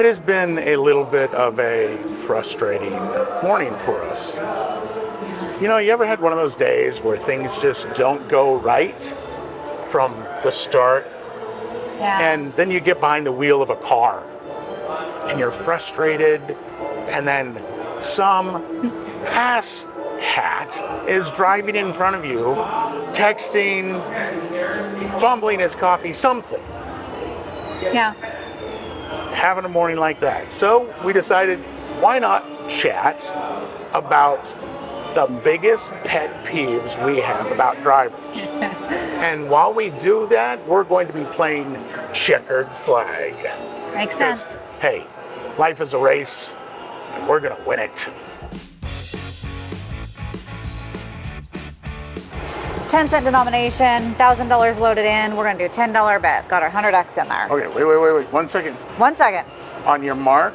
It has been a little bit of a frustrating morning for us. You know, you ever had one of those days where things just don't go right from the start? Yeah. And then you get behind the wheel of a car and you're frustrated, and then some ass hat is driving in front of you, texting, fumbling his coffee, something. Yeah. Having a morning like that. So we decided, why not chat about the biggest pet peeves we have about drivers. And while we do that, we're going to be playing Checkered Flag. Makes sense. Hey, life is a race, and we're gonna win it. 10-cent denomination, $1,000 loaded in. We're gonna do a $10 bet. Got our 100X in there. Okay, wait. 1 second. 1 second. On your mark,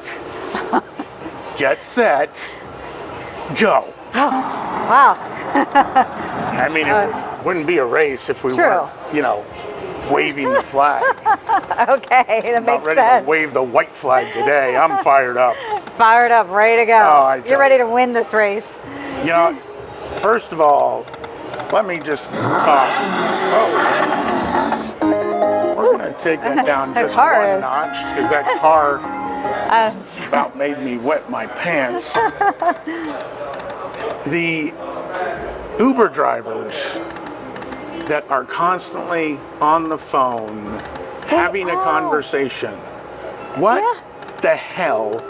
get set, go. Oh, wow. I mean, it wouldn't be a race if we weren't, you know, waving the flag. Okay, that makes ready sense. to wave the white flag today. I'm fired up. Fired up, ready to go. Oh, You're ready to win this race. You know, first of all, let me just talk. Oh, we're going to take that down just one notch, because that car about made me wet my pants. The Uber drivers that are constantly on the phone having a conversation. What the hell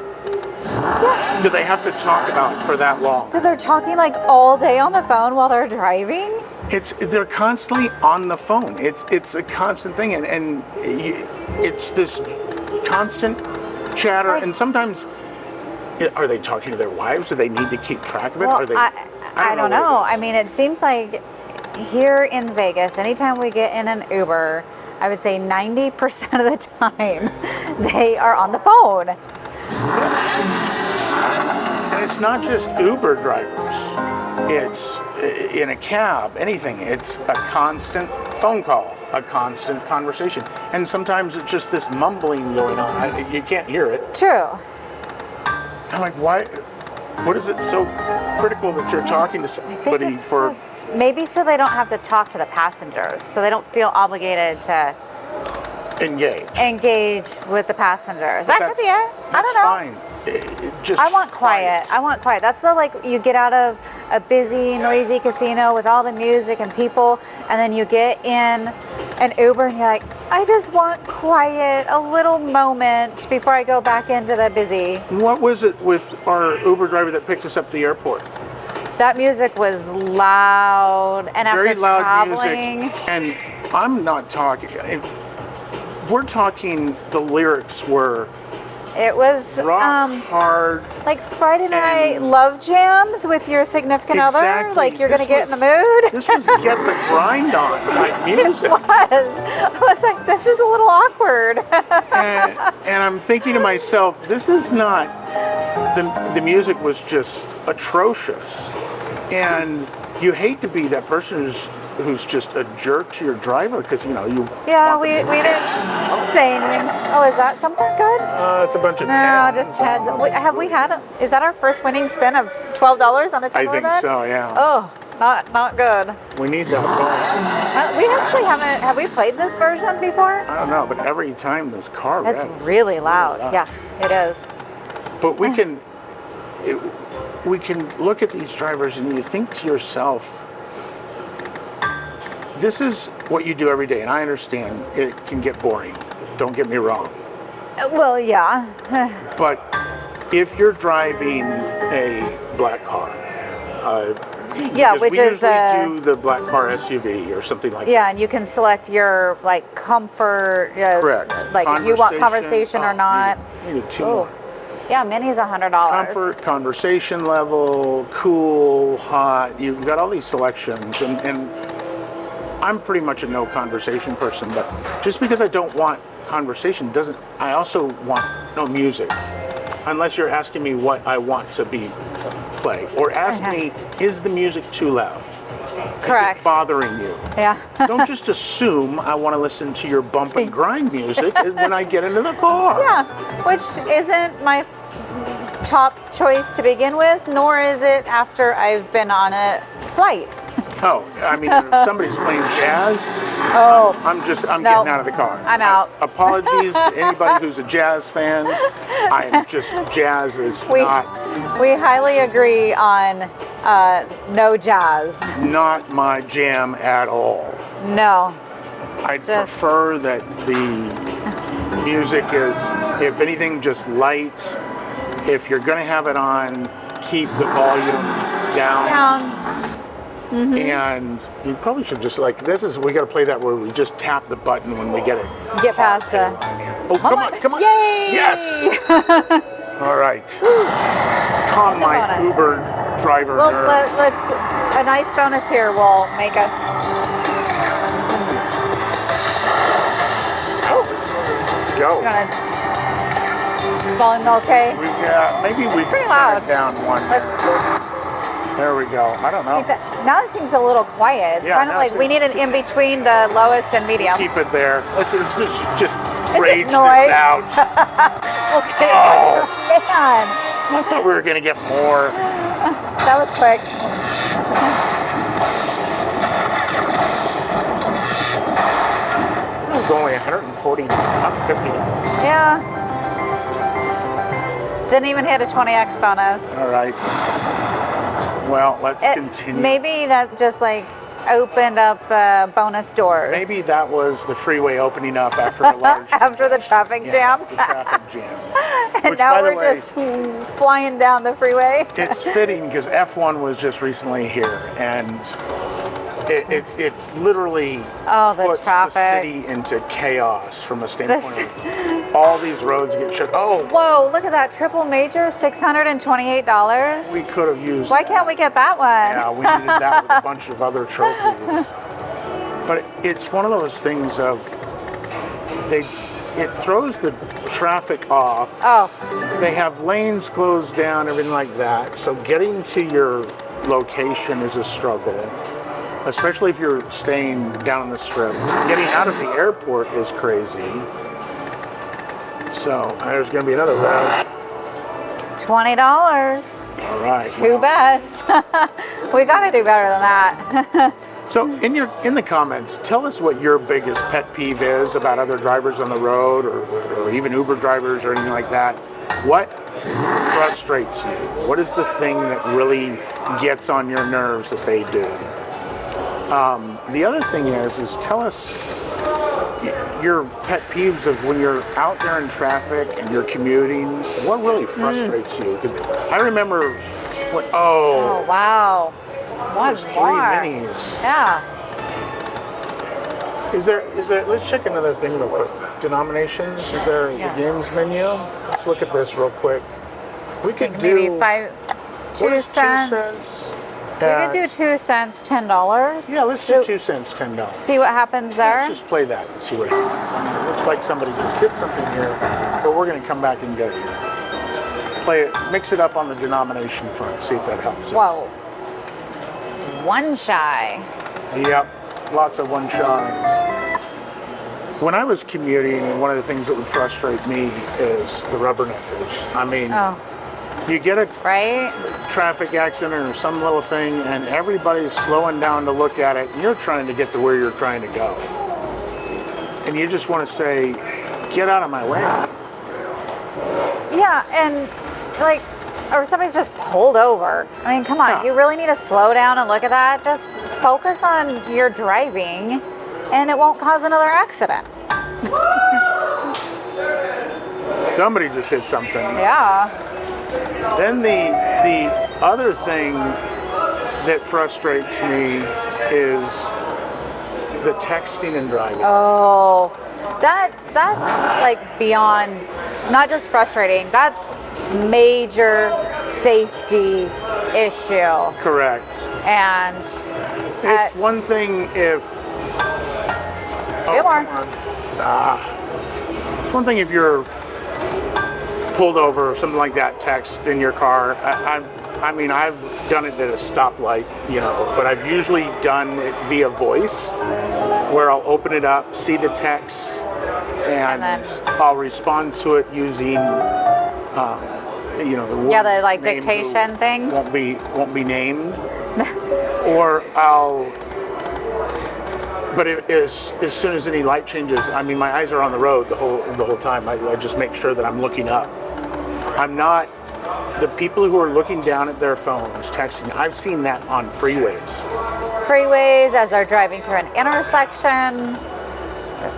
do they have to talk about for that long? So they're talking like all day on the phone while they're driving? They're constantly on the phone. It's a constant thing, and it's this constant chatter, and sometimes are they talking to their wives? Do they need to keep track of it? Well, Are they, I don't know. I mean, it seems like here in Vegas, anytime we get in an Uber, I would say 90% of the time they are on the phone. And it's not just Uber drivers. It's in a cab, anything. It's a constant phone call, a constant conversation. And sometimes it's just this mumbling going on. You can't hear it. True. I'm like, why? What is it so critical that you're talking to somebody I think it's just maybe so they don't have to talk to the passengers, so they don't feel obligated to engage with the passengers. That could be it. I don't know. Fine. I want quiet. I want quiet. That's the, like, you get out of a busy, noisy casino with all the music and people, and then you get in an Uber and you're like, I just want quiet, a little moment before I go back into the busy. What was it with our Uber driver that picked us up at the airport? That music was loud, and very after loud traveling, music, and I'm not talking. We're talking. The lyrics were. It was rock hard, like Friday night love jams with your significant other. Like you're gonna get in the mood. This was get the grind on type music. It was. I was like, this is a little awkward. and I'm thinking to myself, this is not. The music was just atrocious, and you hate to be that person who's just a jerk to your driver, because you know you. Yeah, we didn't say anything. Oh, is that something good? It's a bunch of no, just tens. Have we had? Is that our first winning spin of $12 on a $10 I think bet? so. Yeah. Oh, not good. We need that bonus. We actually haven't. Have we played this version before? I don't know, but every time this car it's revs, really loud. Yeah, it is. But we can look at these drivers and you think to yourself, this is what you do every day, and I understand it can get boring. Don't get me wrong. Well, yeah. But if you're driving a black car, yeah, which is do the black car SUV or something like that. Yeah, and you can select your like comfort. Correct. Like if you want conversation or not. Needed two more. Yeah, Mini's $100. Comfort, conversation level, cool, hot. You've got all these selections, and I'm pretty much a no conversation person, but just because I don't want conversation I also want no music. Unless you're asking me what I want to be play, or ask me, is the music too loud? Correct. Is it bothering you? Yeah. Don't just assume I want to listen to your bump and grind music when I get into the car. Yeah, which isn't my top choice to begin with, nor is it after I've been on a flight. Oh, I mean, if somebody's playing jazz, Oh, I'm no. getting out of the car. I'm out. Apologies to anybody who's a jazz fan. Jazz is we highly agree on no jazz. not my jam at all. No. I prefer that the music is, if anything, just light. If you're going to have it on, keep the volume down. And you probably should just we got to play that where we just tap the button when we get it. Get past the. Oh, come on. Yay! Yes! All right. Let's calm my bonus. Uber driver Well, nerves. let's. A nice bonus here will make us. Let's go. You want to. Volume okay? Maybe we pretty turn loud. it down one. There we go. I don't know. Now it seems a little quiet. It's kind of like we need an in between the lowest and medium. Keep it there. Let's just It's rage just noise. this out. Okay. Oh. Man, I thought we were going to get more. that was quick. It was only 140, not 50. Yeah. Didn't even hit a 20x bonus. All right. Well, let's continue. Maybe that just opened up the bonus doors. Maybe that was the freeway opening up after the large after the traffic jam. the traffic jam. And Which, now by the we're way, just flying down the freeway. It's fitting because F1 was just recently here, and it literally puts traffic. the city into chaos from a standpoint of all these roads get shut. Oh, Whoa, look at that triple major, $628. we could have used Why that. can't we get that one? Yeah, we needed that with a bunch of other trophies. But it's one of those things of it throws the traffic off. Oh, They have lanes closed down, everything like that. So getting to your location is a struggle, especially if you're staying down on the strip. Getting out of the airport is crazy. So there's going to be another rev. $20. All right. Two bets. We got to do better than that. So in the comments, tell us what your biggest pet peeve is about other drivers on the road, or even Uber drivers or anything like that. What frustrates you? What is the thing that really gets on your nerves that they do? The other thing is tell us your pet peeves of when you're out there in traffic and you're commuting. What really frustrates you? 'Cause I remember when, Oh, wow. One there's 3 more. minis. Yeah. Is there, let's check another thing real quick. Denominations, is there the games menu? Let's look at this real quick. We could do Maybe what 2 is cents. We at- could do 2 cents, $10. Yeah, let's do 2 cents, $10. See what happens there. Let's just play that and see what happens. I mean, it looks like somebody just hit something here, but we're going to come back and get it here. Play it, mix it up on the denomination front, see if that helps us. Whoa. One shy. Yep, lots of one shots. When I was commuting, one of the things that would frustrate me is the rubberneckers. I mean, you get a Right? traffic accident or some little thing, and everybody's slowing down to look at it, and you're trying to get to where you're trying to go. And you just want to say, get out of my way. Yeah, and or somebody's just pulled over. I mean, come on, Yeah. you really need to slow down and look at that. Just focus on your driving and it won't cause another accident. Somebody just hit something. Yeah. Then the other thing that frustrates me is the texting and driving. Oh, that's beyond, not just frustrating, that's major safety issue. Correct. And It's one thing if... Two more. Come on. It's one thing if you're pulled over or something like that, text in your car. I mean, I've done it at a stoplight, you know, but I've usually done it via voice, where I'll open it up, see the text, and then I'll respond to it using, you know, the the like names dictation thing. won't be named, or I'll. But as soon as any light changes, I mean, my eyes are on the road the whole time. I just make sure that I'm looking up. I'm not the people who are looking down at their phones, texting. I've seen that on freeways. Freeways as they're driving through an intersection.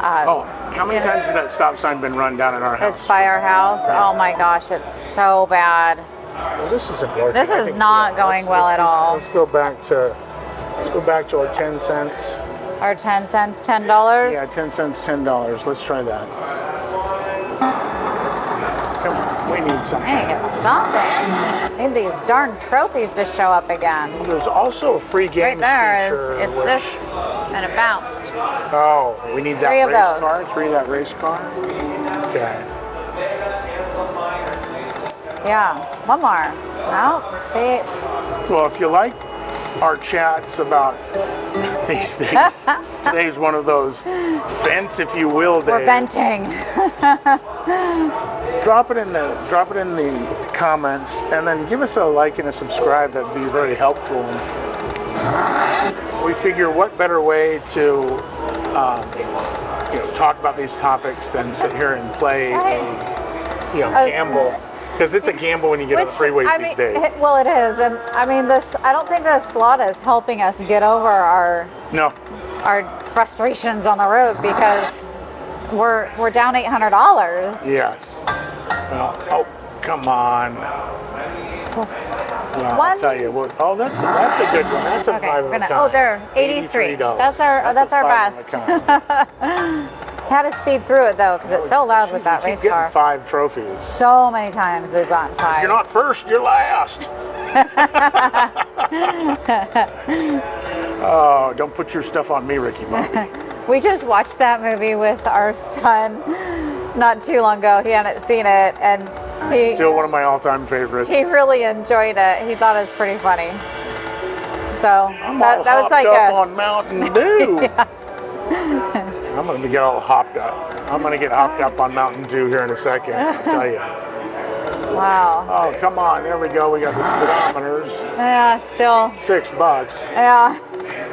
How many times has that stop sign been run down in our house? It's by our house. Oh my gosh, it's so bad. Well, this isn't working. This is not going well at all. Let's go back to our 10 cents. Our 10 cents, $10? Yeah, 10 cents, $10. Let's try that. Come on, we need something. Dang, it's something. Need these darn trophies to show up again. There's also a free games Right there feature, it's this, and it bounced. Oh, we need that 3 of race those. car? 3 of that race car? Okay. Yeah, one more. Oh, see, Well, if you like our chats about these things, today's one of those vents, if you will, days. we're venting. Drop it in the comments, and then give us a like and a subscribe. That'd be very helpful. We figure, what better way to talk about these topics than sit here and play gamble. Because it's a gamble when you get on the freeways these days. Well, it is, and I mean, I don't think this slot is helping us get over our frustrations on the road, because we're down $800. Yes. Well, oh, come on. Just Well, one. I'll tell you what. Oh, that's a good one. That's a Okay, five we're of a gonna. kind. Oh, there, 83. $83. That's our five of a best. kind. Had to speed through it though, because it's so loud with that We race keep getting car. 5 trophies. So many times we've gotten 5. You're not first, you're last. Oh, don't put your stuff on me, Ricky Bobby. We just watched that movie with our son not too long ago. He hadn't seen it, and Still one of my all-time favorites. he really enjoyed it. He thought it was pretty funny. So that was like up on Mountain Dew. Yeah. I'm gonna get all hopped up. I'm gonna get hopped up on Mountain Dew here in a second. I'll tell you. Wow. Oh, come on! There we go. We got the speedometers. Yeah, still. $6. Yeah.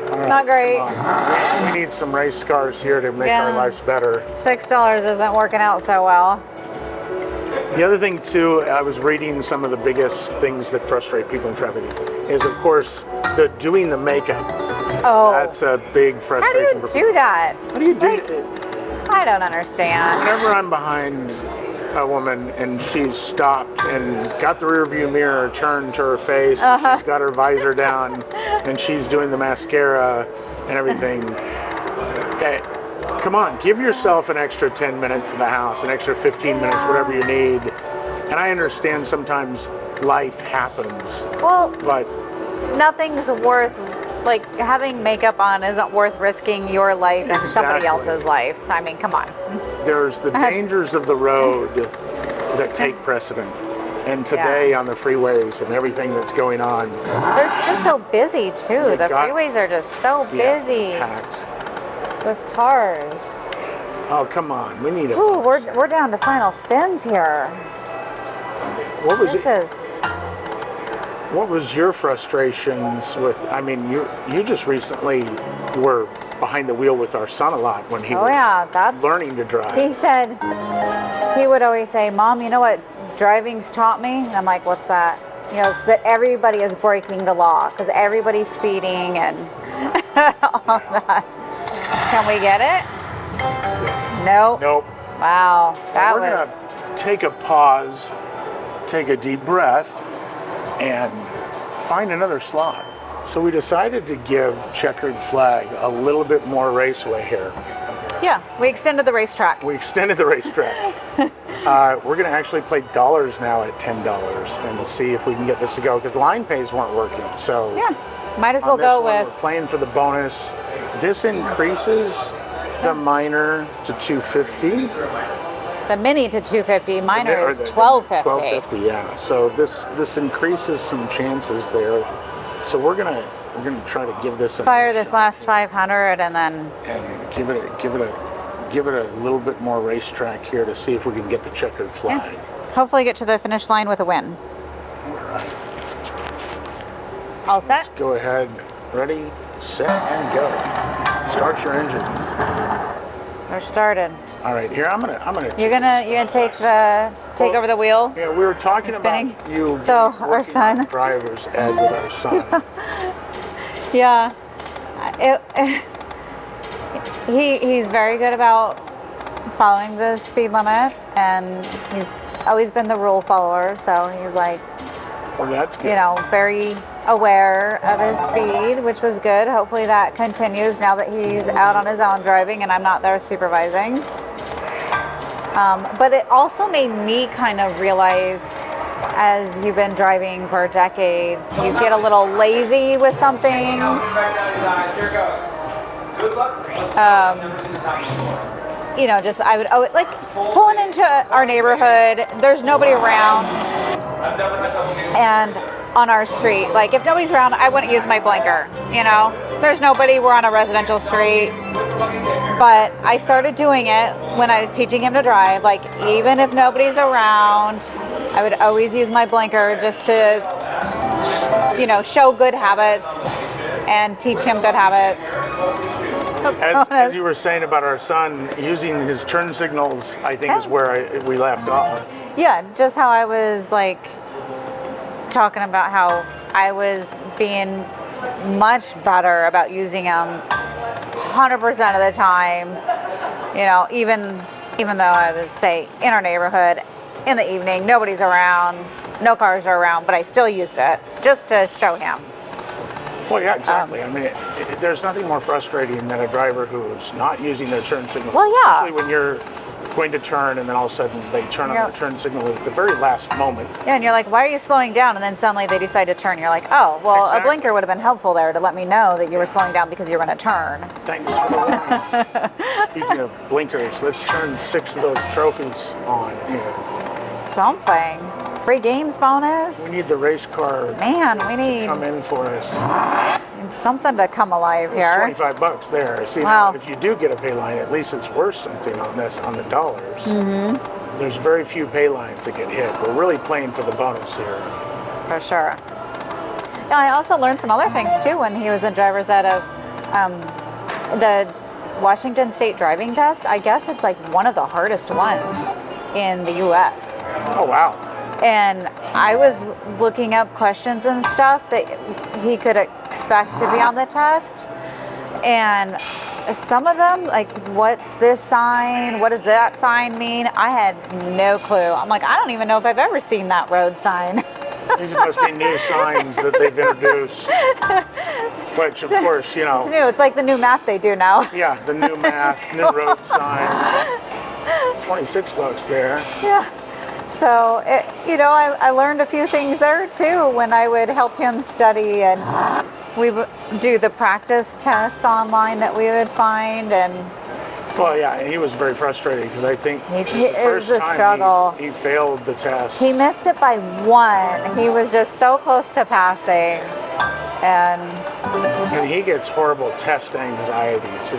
All right, Not great. come on. We need some race cars here to make our Yeah. lives better. $6 isn't working out so well. The other thing too, I was reading some of the biggest things that frustrate people in traffic is, of course, doing the makeup. Oh. That's a big How do frustration. you do that? How do you do Like, it? I don't understand. Whenever I'm behind a woman and she's stopped and got the rear view mirror turned to her face, she's got her visor down, and she's doing the mascara and everything. Hey, come on, give yourself an extra 10 minutes in the house, an extra 15 minutes, whatever you need. And I understand sometimes life happens, Well, but nothing's worth, like, having makeup on isn't worth risking your life and somebody Exactly. else's life. I mean, come on. there's the That's- dangers of the road that take precedent. And today on the freeways and everything that's going on, They're just so busy too. The got- freeways are just so busy packed. with cars. Oh, come on, we need a. Ooh, we're down to final spins here. What was This it? is What was your frustrations with? I mean, you just recently were behind the wheel with our son a lot when he was that's learning to drive. He said he would always say, "Mom, you know what driving's taught me?" And I'm like, "What's that?" You know, it's that everybody is breaking the law because everybody's speeding and all that. Can we get it? Nope. Nope. Wow, that We're was. gonna take a pause, take a deep breath, and find another slot. So we decided to give Checkered Flag a little bit more raceway here. Yeah, we extended the racetrack. We extended the racetrack. We're going to actually play dollars now at $10 and see if we can get this to go because line pays weren't working. So Yeah, might as on well this go one, with. we're playing for the bonus. This increases the minor to 250. the mini to 250. Minor Or is the 1250. 1250, yeah. So this increases some chances there. So we're gonna try to give this Fire this last 500 and then give it a little bit more racetrack here to see if we can get the checkered flag. hopefully get to the finish line with a win. All right. All set? Go ahead. Ready, set, and go. Start your engines. We're started. All right, here I'm gonna. You're gonna take over the wheel. Yeah, we were talking Spinning. about you. So working our son. on driver's ed with our son. Yeah. He's very good about following the speed limit, and he's always been the rule follower. So he's like, Well, that's good. you know, very aware of his speed, which was good. Hopefully that continues now that he's out on his own driving and I'm not there supervising. But it also made me kind of realize, as you've been driving for decades, you get a little lazy with some things. You know, just I would like pulling into our neighborhood, there's nobody around, and on our street, like if nobody's around, I wouldn't use my blinker. You know, there's nobody, we're on a residential street. But I started doing it when I was teaching him to drive. Like even if nobody's around, I would always use my blinker just to, you know, show good habits and teach him good habits. As you were saying about our son using his turn signals, I think is where we left off. Yeah, just how I was like talking about how I was being much better about using them 100% of the time. You know, even though I was, say, in our neighborhood in the evening, nobody's around, no cars are around, but I still used it just to show him. Well, yeah, exactly. I mean, there's nothing more frustrating than a driver who's not using their turn signal. Well, yeah. Especially when you're going to turn and then all of a sudden they turn on their turn signal at the very last moment. Yeah, and you're like, why are you slowing down? And then suddenly they decide to turn. You're like, oh, well, Exactly. a blinker would have been helpful there to let me know that you were slowing down because you were going to turn. Thanks for the warning. Speaking of blinkers, let's turn 6 of those trophies on here. Something. Free games bonus. We need the race car Man, we to need come in for us. something to come alive It's here. $25 there. See, Wow. now, if you do get a pay line, at least it's worth something on the dollars. Mm-hmm. There's very few pay lines that get hit. We're really playing for the bonus here. For sure. Now, I also learned some other things too when he was in driver's ed of the Washington State driving test. I guess it's like one of the hardest ones in the U.S. Oh, wow. And I was looking up questions and stuff that he could expect to be on the test. And some of them, like, what's this sign? What does that sign mean? I had no clue. I'm like, I don't even know if I've ever seen that road sign. These must be new signs that they've introduced. Which, of course, you know. It's new. It's like the new math they do now. Yeah, the new math, new road sign. $26 there. Yeah. So, you know, I learned a few things there too when I would help him study, and we would do the practice tests online that we would find. And Well, yeah, and he was very frustrated because I think it the was first a time struggle. he failed the test. He missed it by 1. He was just so close to passing. And he gets horrible test anxiety too.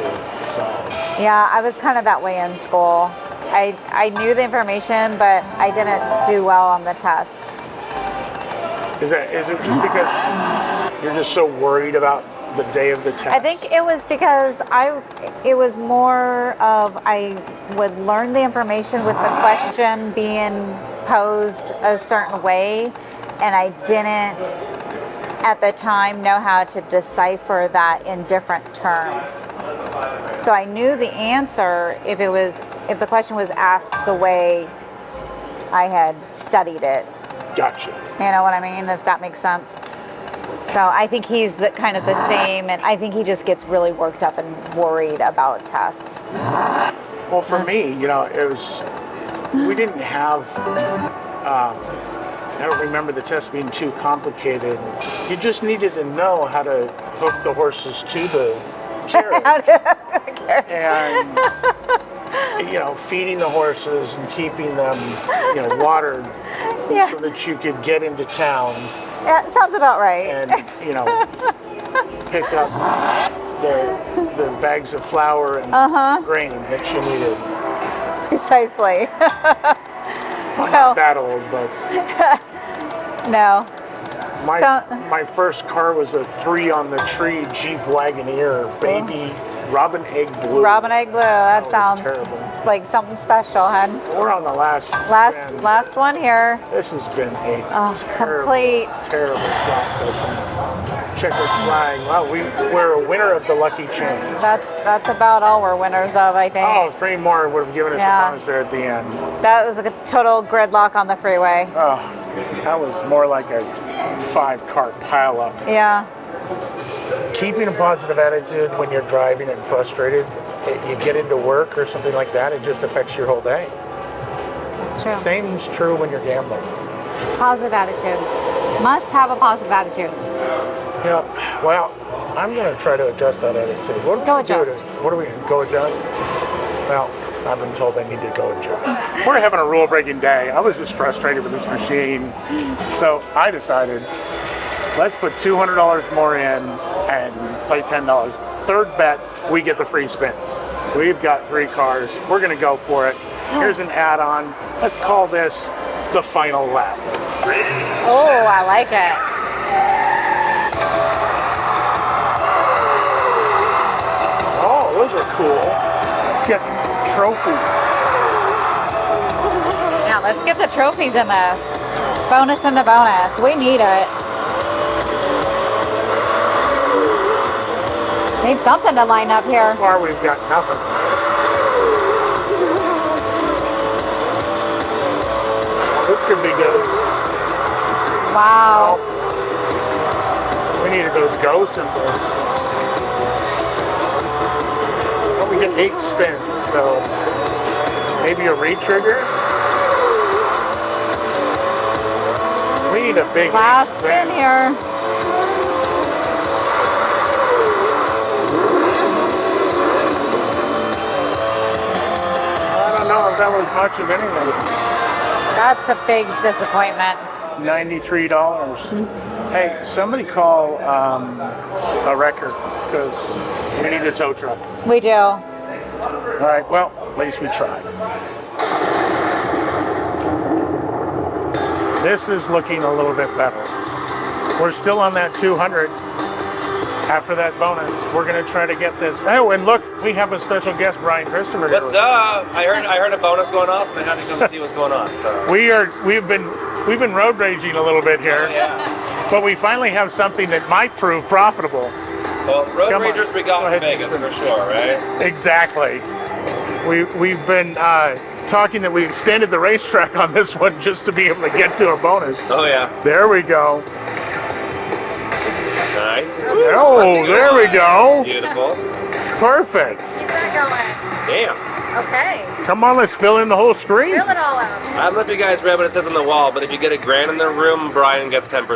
So Yeah, I was kind of that way in school. I knew the information, but I didn't do well on the tests. is it just because you're just so worried about the day of the test? I think it was because it was more of I would learn the information with the question being posed a certain way, and I didn't at the time know how to decipher that in different terms. So I knew the answer if the question was asked the way I had studied it. Gotcha. You know what I mean? If that makes sense. So I think he's kind of the same, and I think he just gets really worked up and worried about tests. Well, for me, you know, we didn't have. I don't remember the test being too complicated. You just needed to know how to hook the horses to the carriage. And feeding the horses and keeping them, watered Yeah. so that you could get into town Yeah, sounds about right. and, pick up the bags of flour and grain that you needed. Precisely. I'm Well- not that old, but No. my first car was a 3-on-the-tree Jeep Wagoneer, baby robin egg blue. Robin egg blue. That was sounds terrible. it's like something special, hun. We're on the last Last one here. This has been a Complete. terrible slot session. Checkered Flag. Wow, we're a winner of the Lucky Chance. That's about all we're winners of, I think. Oh, 3 more would have given us Yeah. a bonus there at the end. That was a total gridlock on the freeway. Oh, that was more like a 5-car pileup. Yeah. Keeping a positive attitude when you're driving and frustrated, you get into work or something like that, it just affects your whole day. It's true. Same's true when you're gambling. Positive attitude. Must have a positive attitude. Yep. Well, I'm going to try to adjust that attitude. What Go do we do adjust. What do we go adjust? Well, I've been told I need to go adjust. We're having a rule-breaking day. I was just frustrated with this machine, so I decided let's put $200 more in and play $10. Third bet, we get the free spins. We've got 3 cars. We're going to go for it. Here's an add-on. Let's call this the final lap. Oh, I like it. Oh, those are cool. Let's get trophies. Yeah, let's get the trophies in this. Bonus in the bonus. We need it. Need something to line up here. So far, we've got nothing. Well, this could be good. Wow. We needed those go symbols. Well, we get 8 spins, so maybe a re-trigger. We need a big Last spin here. I don't know if that was much of anything. That's a big disappointment. $93. Hey, somebody call a wrecker because we need a tow truck. We do. All right, well, at least we tried. This is looking a little bit better. We're still on that 200 after that bonus. We're going to try to get this. Oh, and look, we have a special guest, Brian Christopher. What's up? I heard a bonus going off, and I had to come see what's going on. So. We've been road raging a little bit here, Oh, yeah. but we finally have something that might prove profitable. Well, road Come on. ragers we got Go in ahead, Vegas Mr. for sure, right? Exactly. We've been talking that we extended the racetrack on this one just to be able to get to a bonus. Oh yeah. There we go. Nice. Oh, there we go. Beautiful. It's perfect. Keep that going. Damn. Okay. Come on, let's fill in the whole screen. Fill it all out. I don't know if you guys read what it says on the wall, but if you get $1,000 in the room, Brian gets 10%.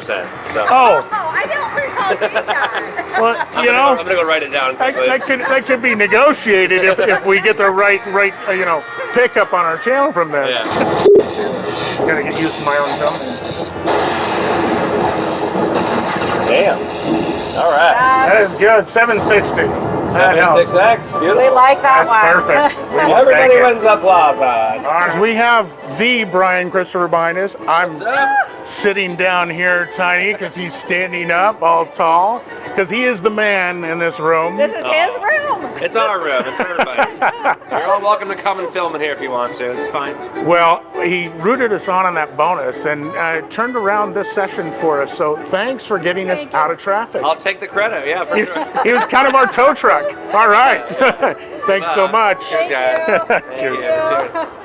So. Oh, I don't recall seeing that. well, I'm you gonna know, go write it down quickly. that could be negotiated if we get the right pickup on our channel from there. Yeah. Gotta get used to my own tone. Damn. All right. That is good. 760. That helps. 76X. Beautiful. We like that That's one. perfect. We will Everybody take it. wins applause. All right, we have the Brian Christopher behind us. I'm What's up? sitting down here tiny because he's standing up all tall because he is the man in this room. This is his room. It's our room. It's for everybody. You're all welcome to come and film in here if you want to. It's fine. Well, he rooted us on that bonus and turned around this session for us. So thanks for getting us out of traffic. I'll take the credit. Yeah, for sure. He was kind of our tow truck. All right. Thanks so much. Cheers, guys. Thank you. Thank you. Cheers.